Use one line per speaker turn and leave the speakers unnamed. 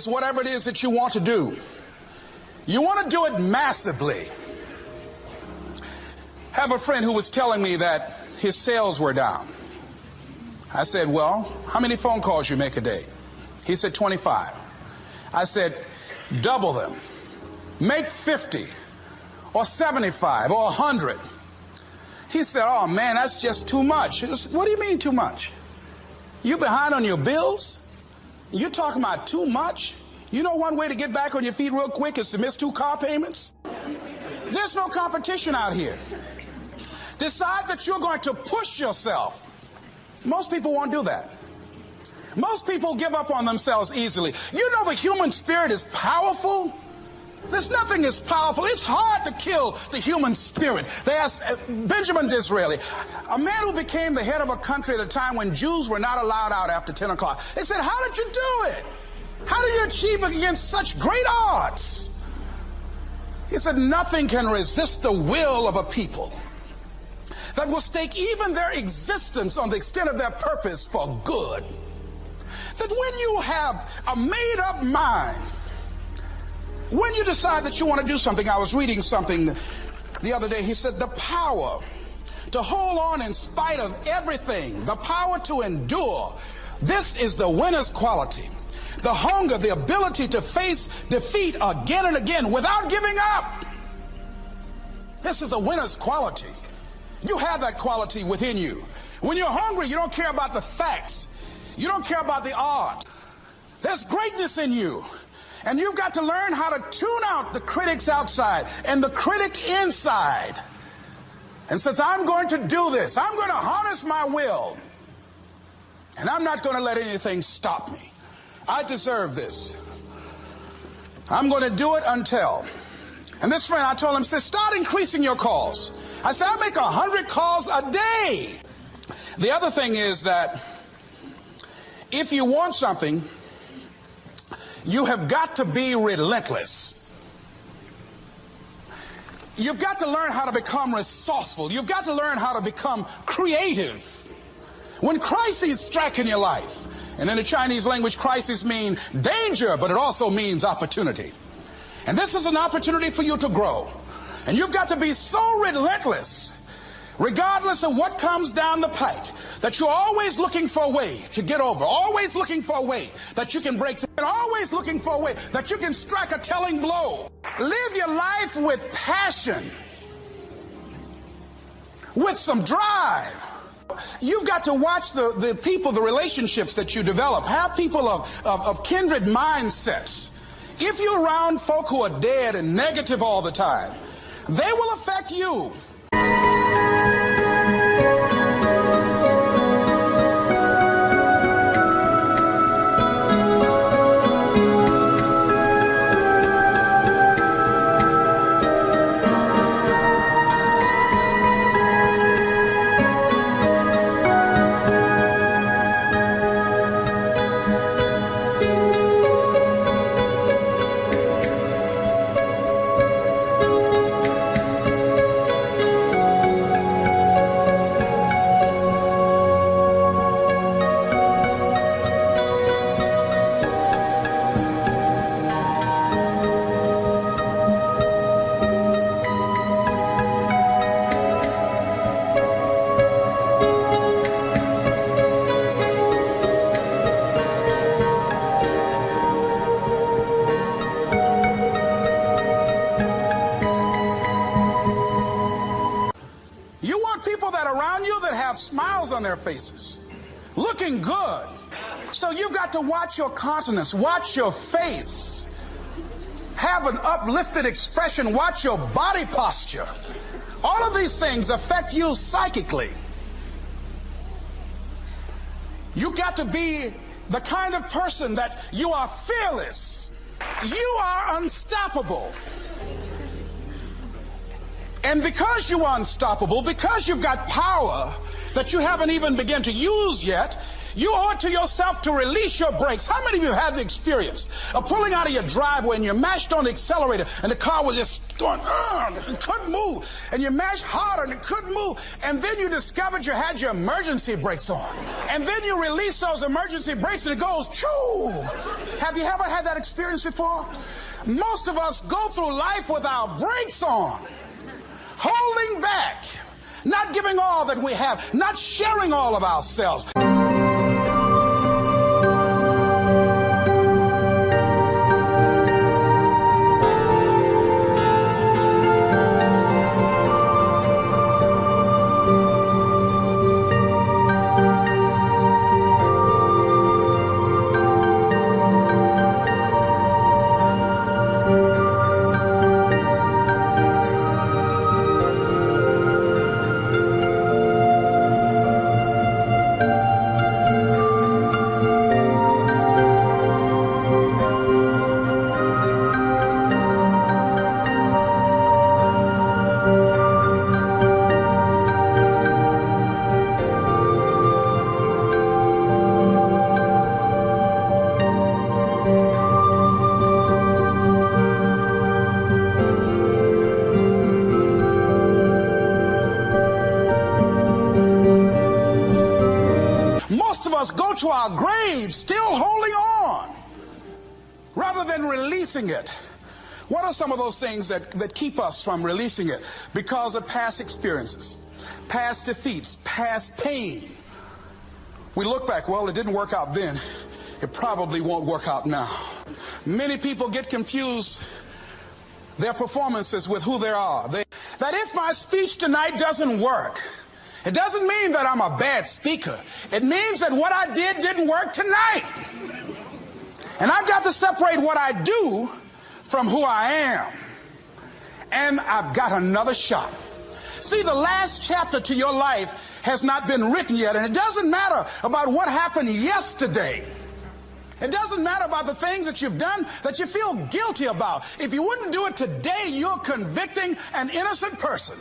Whatever it is that you want to do, you want to do it massively. I have a friend who was telling me that his sales were down. I said, well, how many phone calls you make a day? He said 25. I said, double them. Make 50 or 75 or 100. He said, oh man, that's just too much. What do you mean too much? You behind on your bills? You're talking about too much? You know one way to get back on your feet real quick is to miss 2 car payments? There's no competition out here. Decide that you're going to push yourself. Most people won't do that. Most people give up on themselves easily. You know the human spirit is powerful. There's nothing as powerful. It's hard to kill the human spirit. They asked Benjamin Disraeli, a man who became the head of a country at a time when Jews were not allowed out after 10 o'clock. They said, how did you do it? How did you achieve it against such great odds? He said, nothing can resist the will of a people that will stake even their existence on the extent of their purpose for good. That when you have a made-up mind, when you decide that you want to do something, I was reading something the other day, he said the power to hold on in spite of everything, the power to endure, this is the winner's quality. The hunger, the ability to face defeat again and again without giving up. This is a winner's quality. You have that quality within you. When you're hungry, you don't care about the facts. You don't care about the odds. There's greatness in you. And you've got to learn how to tune out the critics outside and the critic inside. And since I'm going to do this, I'm going to harness my will. And I'm not going to let anything stop me. I deserve this. I'm going to do it until. And this friend, I told him, said, start increasing your calls. I said, I make 100 calls a day. The other thing is that if you want something, you have got to be relentless. You've got to learn how to become resourceful. You've got to learn how to become creative. When crises strike in your life, and in the Chinese language, crises mean danger, but it also means opportunity. And this is an opportunity for you to grow. And you've got to be so relentless, regardless of what comes down the pike, that you're always looking for a way to get over, always looking for a way that you can break through, and always looking for a way that you can strike a telling blow. Live your life with passion, with some drive. You've got to watch the people, the relationships that you develop. Have people of kindred mindsets. If you're around folk who are dead and negative all the time, they will affect you. Smiles on their faces, looking good. So you've got to watch your countenance, watch your face, have an uplifted expression, watch your body posture. All of these things affect you psychically. You got to be the kind of person that you are fearless. You are unstoppable. And because you are unstoppable, because you've got power that you haven't even begun to use yet, You owe it to yourself to release your brakes. How many of you have the experience of pulling out of your driveway and you mashed on the accelerator and the car was just going, it couldn't move, and you mashed harder and it couldn't move, and then you discovered you had your emergency brakes on, and then you release those emergency brakes and it goes, choo! Have you ever had that experience before? Most of us go through life with our brakes on, holding back, not giving all that we have, not sharing all of ourselves. Most of us go to our graves still holding on rather than releasing it. What are some of those things that keep us from releasing it? Because of past experiences, past defeats, past pain. We look back, well, it didn't work out then. It probably won't work out now. Many people get confused their performances with who they are. That if my speech tonight doesn't work, it doesn't mean that I'm a bad speaker. It means that what I did didn't work tonight. And I've got to separate what I do from who I am. And I've got another shot. See, the last chapter to your life has not been written yet, and it doesn't matter about what happened yesterday. It doesn't matter about the things that you've done that you feel guilty about. If you wouldn't do it today, you're convicting an innocent person.